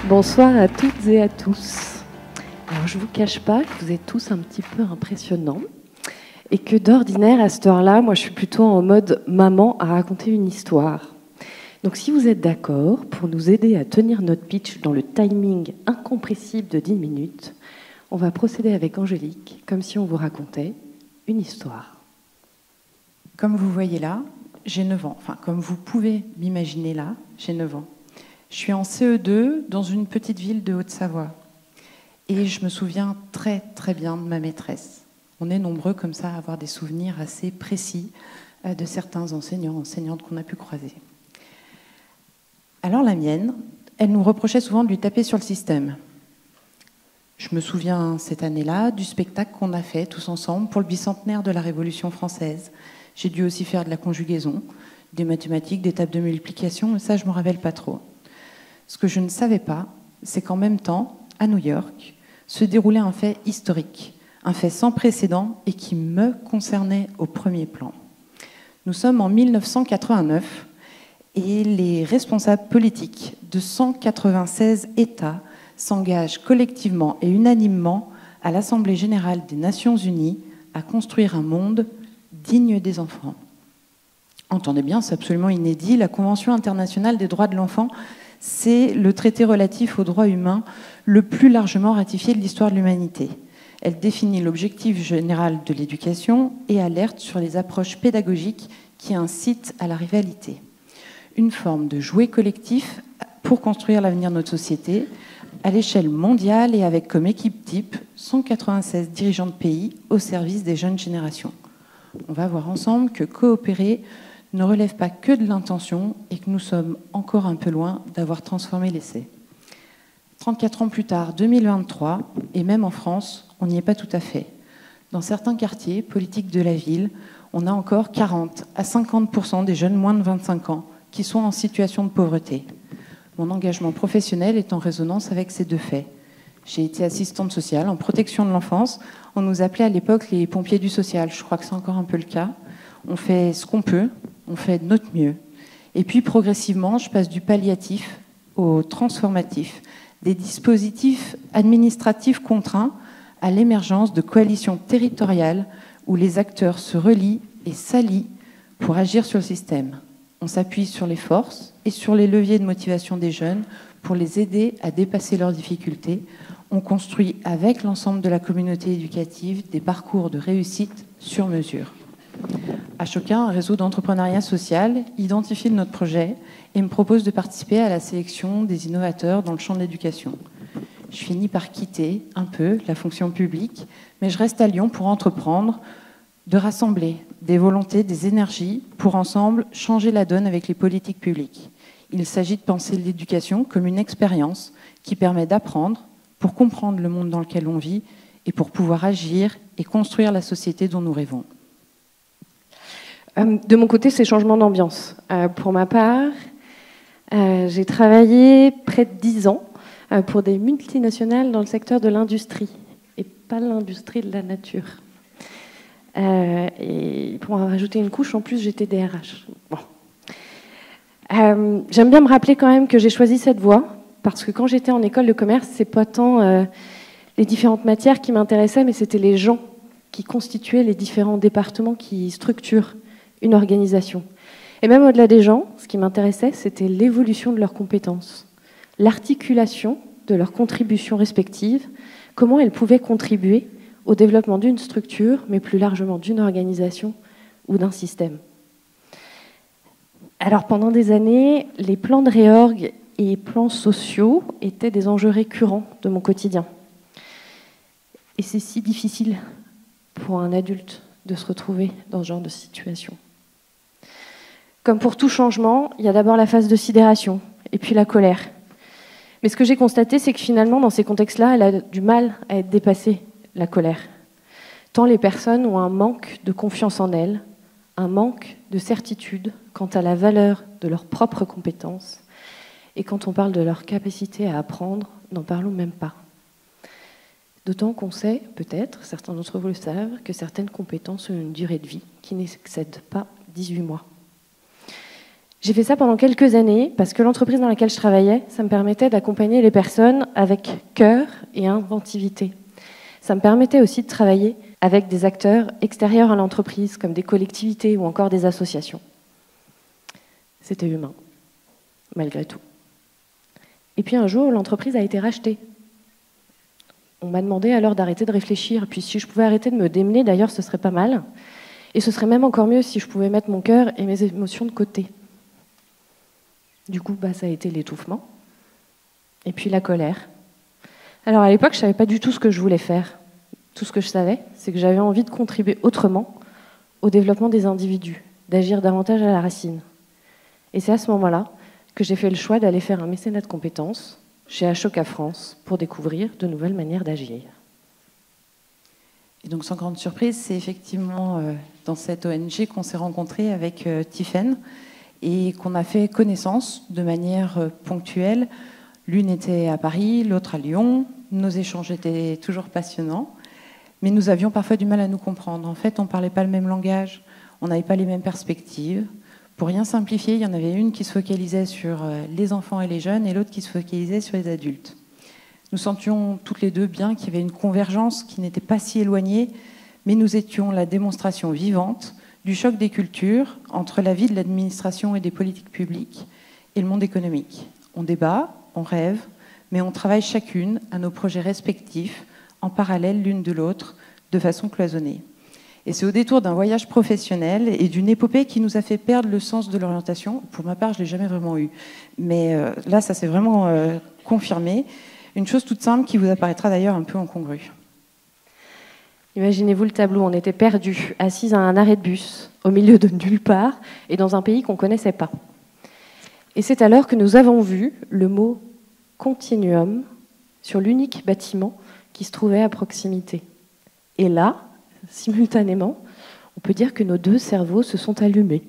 Bonsoir à toutes et à tous. Alors, je ne vous cache pas que vous êtes tous un petit peu impressionnants et que d'ordinaire, à cette heure-là, moi, je suis plutôt en mode maman à raconter une histoire. Donc, si vous êtes d'accord, pour nous aider à tenir notre pitch dans le timing incompressible de 10 minutes, on va procéder avec Angélique, comme si on vous racontait une histoire. Comme vous voyez là, j'ai 9 ans. Enfin, comme vous pouvez m'imaginer là, j'ai 9 ans. Je suis en CE2 dans une petite ville de Haute-Savoie. Et je me souviens très très bien de ma maîtresse. On est nombreux comme ça à avoir des souvenirs assez précis de certains enseignants, enseignantes qu'on a pu croiser. Alors la mienne, elle nous reprochait souvent de lui taper sur le système. Je me souviens cette année-là du spectacle qu'on a fait tous ensemble pour le bicentenaire de la Révolution française. J'ai dû aussi faire de la conjugaison, des mathématiques, des tables de multiplication, mais ça je ne me rappelle pas trop. Ce que je ne savais pas, c'est qu'en même temps, à New York, se déroulait un fait historique, un fait sans précédent et qui me concernait au premier plan. Nous sommes en 1989 et les responsables politiques de 196 États s'engagent collectivement et unanimement à l'Assemblée générale des Nations unies à construire un monde digne des enfants. Entendez bien, c'est absolument inédit. La Convention internationale des droits de l'enfant, c'est le traité relatif aux droits humains le plus largement ratifié de l'histoire de l'humanité. Elle définit l'objectif général de l'éducation et alerte sur les approches pédagogiques qui incitent à la rivalité. Une forme de jouet collectif pour construire l'avenir de notre société à l'échelle mondiale et avec comme équipe type 196 dirigeants de pays au service des jeunes générations. On va voir ensemble que coopérer ne relève pas que de l'intention et que nous sommes encore un peu loin d'avoir transformé l'essai. 34 ans plus tard, 2023, et même en France, on n'y est pas tout à fait. Dans certains quartiers politiques de la ville, on a encore 40 à 50% des jeunes moins de 25 ans qui sont en situation de pauvreté. Mon engagement professionnel est en résonance avec ces deux faits. J'ai été assistante sociale en protection de l'enfance. On nous appelait à l'époque les pompiers du social. Je crois que c'est encore un peu le cas. On fait ce qu'on peut, on fait de notre mieux. Et puis progressivement, je passe du palliatif au transformatif, des dispositifs administratifs contraints à l'émergence de coalitions territoriales où les acteurs se relient et s'allient pour agir sur le système. On s'appuie sur les forces et sur les leviers de motivation des jeunes pour les aider à dépasser leurs difficultés. On construit avec l'ensemble de la communauté éducative des parcours de réussite sur mesure. Ashoka, un réseau d'entrepreneuriat social, identifie notre projet et me propose de participer à la sélection des innovateurs dans le champ de l'éducation. Je finis par quitter un peu la fonction publique, mais je reste à Lyon pour entreprendre, de rassembler des volontés, des énergies pour ensemble changer la donne avec les politiques publiques. Il s'agit de penser l'éducation comme une expérience qui permet d'apprendre pour comprendre le monde dans lequel on vit et pour pouvoir agir et construire la société dont nous rêvons. De mon côté, c'est changement d'ambiance. Pour ma part, j'ai travaillé près de 10 ans pour des multinationales dans le secteur de l'industrie, et pas l'industrie de la nature. Et pour en rajouter une couche, en plus, j'étais DRH. Bon. J'aime bien me rappeler quand même que j'ai choisi cette voie, parce que quand j'étais en école de commerce, c'est pas tant les différentes matières qui m'intéressaient, mais c'était les gens qui constituaient les différents départements qui structurent une organisation. Et même au-delà des gens, ce qui m'intéressait, c'était l'évolution de leurs compétences, l'articulation de leurs contributions respectives, comment elles pouvaient contribuer au développement d'une structure, mais plus largement d'une organisation ou d'un système. Alors pendant des années, les plans de réorg et plans sociaux étaient des enjeux récurrents de mon quotidien. Et c'est si difficile pour un adulte de se retrouver dans ce genre de situation. Comme pour tout changement, il y a d'abord la phase de sidération et puis la colère. Mais ce que j'ai constaté, c'est que finalement, dans ces contextes-là, elle a du mal à être dépassée, la colère. Tant les personnes ont un manque de confiance en elles, un manque de certitude quant à la valeur de leurs propres compétences. Et quand on parle de leur capacité à apprendre, n'en parlons même pas. D'autant qu'on sait, peut-être, certains d'entre vous le savent, que certaines compétences ont une durée de vie qui n'excède pas 18 mois. J'ai fait ça pendant quelques années parce que l'entreprise dans laquelle je travaillais, ça me permettait d'accompagner les personnes avec cœur et inventivité. Ça me permettait aussi de travailler avec des acteurs extérieurs à l'entreprise, comme des collectivités ou encore des associations. C'était humain, malgré tout. Et puis un jour, l'entreprise a été rachetée. On m'a demandé alors d'arrêter de réfléchir, puis si je pouvais arrêter de me démener, d'ailleurs, ce serait pas mal. Et ce serait même encore mieux si je pouvais mettre mon cœur et mes émotions de côté. Du coup, ça a été l'étouffement. Et puis la colère. Alors à l'époque, je ne savais pas du tout ce que je voulais faire. Tout ce que je savais, c'est que j'avais envie de contribuer autrement au développement des individus, d'agir davantage à la racine. Et c'est à ce moment-là que j'ai fait le choix d'aller faire un mécénat de compétences chez Ashoka France pour découvrir de nouvelles manières d'agir. Et donc, sans grande surprise, c'est effectivement dans cette ONG qu'on s'est rencontrés avec Tiffaine et qu'on a fait connaissance de manière ponctuelle. L'une était à Paris, l'autre à Lyon. Nos échanges étaient toujours passionnants, mais nous avions parfois du mal à nous comprendre. En fait, on ne parlait pas le même langage, on n'avait pas les mêmes perspectives. Pour rien simplifier, il y en avait une qui se focalisait sur les enfants et les jeunes et l'autre qui se focalisait sur les adultes. Nous sentions toutes les deux bien qu'il y avait une convergence qui n'était pas si éloignée, mais nous étions la démonstration vivante du choc des cultures entre la vie de l'administration et des politiques publiques et le monde économique. On débat, on rêve, mais on travaille chacune à nos projets respectifs, en parallèle l'une de l'autre, de façon cloisonnée. Et c'est au détour d'un voyage professionnel et d'une épopée qui nous a fait perdre le sens de l'orientation. Pour ma part, je ne l'ai jamais vraiment eu. Mais là, ça s'est vraiment confirmé. Une chose toute simple qui vous apparaîtra d'ailleurs un peu incongrue. Imaginez-vous le tableau, on était perdus, assis à un arrêt de bus, au milieu de nulle part, et dans un pays qu'on ne connaissait pas. Et c'est alors que nous avons vu le mot « continuum » sur l'unique bâtiment qui se trouvait à proximité. Et là, simultanément, on peut dire que nos deux cerveaux se sont allumés.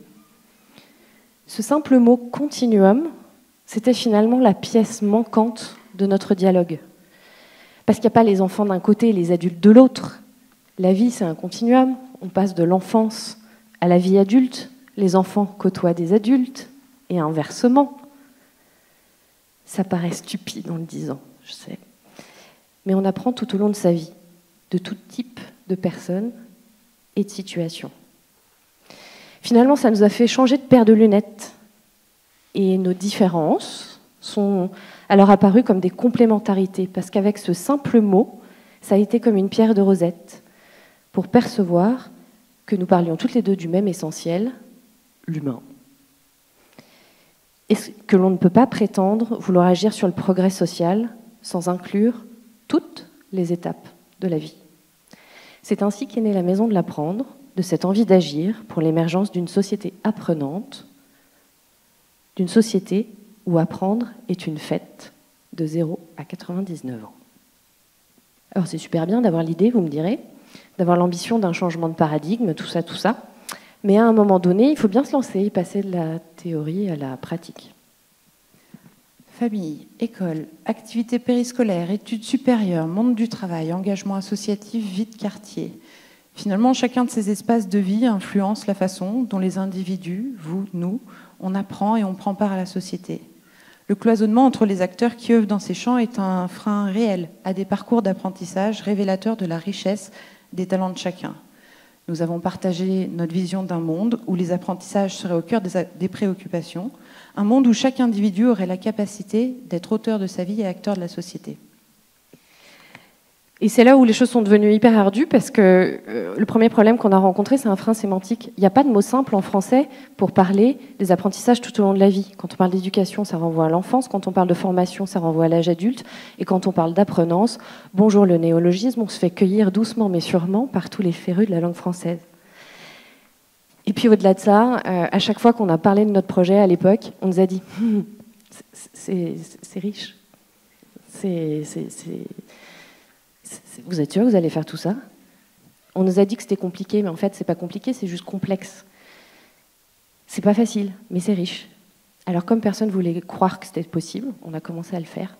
Ce simple mot « continuum », c'était finalement la pièce manquante de notre dialogue. Parce qu'il n'y a pas les enfants d'un côté et les adultes de l'autre. La vie, c'est un continuum. On passe de l'enfance à la vie adulte. Les enfants côtoient des adultes et inversement. Ça paraît stupide en le disant, je sais. Mais on apprend tout au long de sa vie, de tout type de personnes et de situations. Finalement, ça nous a fait changer de paire de lunettes. Et nos différences sont alors apparues comme des complémentarités, parce qu'avec ce simple mot, ça a été comme une pierre de Rosette, pour percevoir que nous parlions toutes les deux du même essentiel, l'humain. Et que l'on ne peut pas prétendre vouloir agir sur le progrès social sans inclure toutes les étapes de la vie. C'est ainsi qu'est née la Maison de l'Apprendre, de cette envie d'agir pour l'émergence d'une société apprenante, d'une société où apprendre est une fête de 0 à 99 ans. Alors c'est super bien d'avoir l'idée, vous me direz, d'avoir l'ambition d'un changement de paradigme, tout ça. Mais à un moment donné, il faut bien se lancer, passer de la théorie à la pratique. Famille, école, activités périscolaires, études supérieures, monde du travail, engagement associatif, vie de quartier. Finalement, chacun de ces espaces de vie influence la façon dont les individus, vous, nous, on apprend et on prend part à la société. Le cloisonnement entre les acteurs qui œuvrent dans ces champs est un frein réel à des parcours d'apprentissage révélateurs de la richesse des talents de chacun. Nous avons partagé notre vision d'un monde où les apprentissages seraient au cœur des préoccupations, un monde où chaque individu aurait la capacité d'être auteur de sa vie et acteur de la société. Et c'est là où les choses sont devenues hyper ardues parce que le premier problème qu'on a rencontré, c'est un frein sémantique. Il n'y a pas de mot simple en français pour parler des apprentissages tout au long de la vie. Quand on parle d'éducation, ça renvoie à l'enfance. Quand on parle de formation, ça renvoie à l'âge adulte. Et quand on parle d'apprenance, bonjour le néologisme, on se fait cueillir doucement mais sûrement par tous les férus de la langue française. Et puis au-delà de ça, à chaque fois qu'on a parlé de notre projet à l'époque, on nous a dit c'est riche. Vous êtes sûr que vous allez faire tout ça? On nous a dit que c'était compliqué, mais en fait, c'est pas compliqué, c'est juste complexe. C'est pas facile, mais c'est riche. Alors, comme personne ne voulait croire que c'était possible, on a commencé à le faire.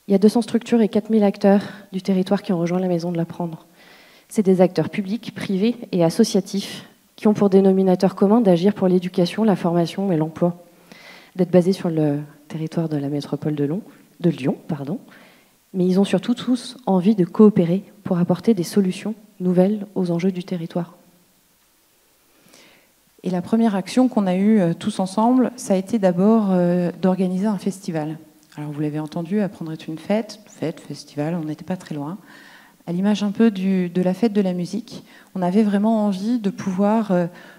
Il y a 200 structures et 4000 acteurs du territoire qui ont rejoint la Maison de l'Apprendre. C'est des acteurs publics, privés et associatifs qui ont pour dénominateur commun d'agir pour l'éducation, la formation et l'emploi, d'être basés sur le territoire de la métropole de Lyon, mais ils ont surtout tous envie de coopérer pour apporter des solutions nouvelles aux enjeux du territoire. Et la première action qu'on a eue tous ensemble, ça a été d'abord d'organiser un festival. Alors vous l'avez entendu, Apprendre est une fête, festival, on n'était pas très loin. À l'image un peu de la fête de la musique, on avait vraiment envie de pouvoir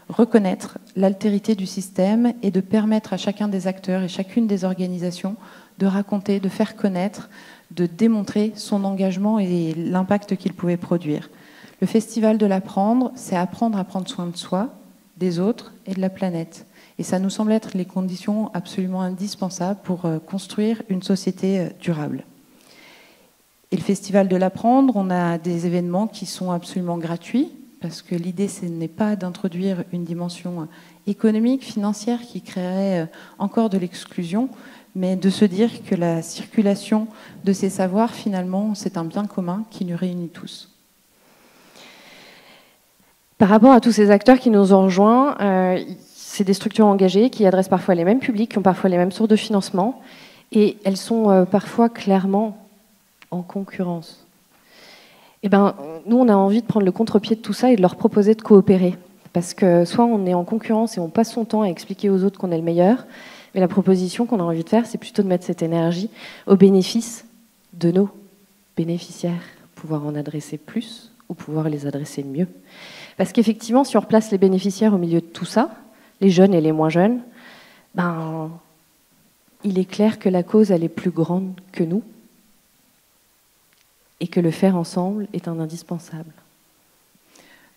reconnaître l'altérité du système et de permettre à chacun des acteurs et chacune des organisations de raconter, de faire connaître, de démontrer son engagement et l'impact qu'il pouvait produire. Le festival de l'apprendre, c'est apprendre à prendre soin de soi, des autres et de la planète. Et ça nous semble être les conditions absolument indispensables pour construire une société durable. Et le Festival de l'Apprendre, on a des événements qui sont absolument gratuits, parce que l'idée, ce n'est pas d'introduire une dimension économique, financière, qui créerait encore de l'exclusion, mais de se dire que la circulation de ces savoirs, finalement, c'est un bien commun qui nous réunit tous. Par rapport à tous ces acteurs qui nous ont rejoints, c'est des structures engagées qui adressent parfois les mêmes publics, qui ont parfois les mêmes sources de financement, et elles sont parfois clairement en concurrence. Eh ben, nous, on a envie de prendre le contre-pied de tout ça et de leur proposer de coopérer. Parce que soit on est en concurrence et on passe son temps à expliquer aux autres qu'on est le meilleur, mais la proposition qu'on a envie de faire, c'est plutôt de mettre cette énergie au bénéfice de nos bénéficiaires, pouvoir en adresser plus ou pouvoir les adresser mieux. Parce qu'effectivement, si on replace les bénéficiaires au milieu de tout ça, les jeunes et les moins jeunes, ben, il est clair que la cause, elle est plus grande que nous, et que le faire ensemble est un indispensable.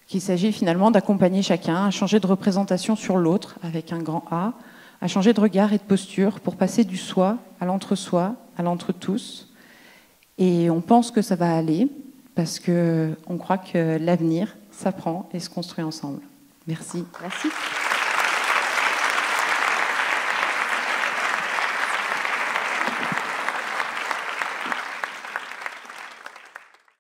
Qu'il s'agit finalement d'accompagner chacun à changer de représentation sur l'autre, avec un grand A, à changer de regard et de posture pour passer du soi à l'entre-soi, à l'entre-tous. Et on pense que ça va aller, parce qu'on croit que l'avenir s'apprend et se construit ensemble. Merci. Merci.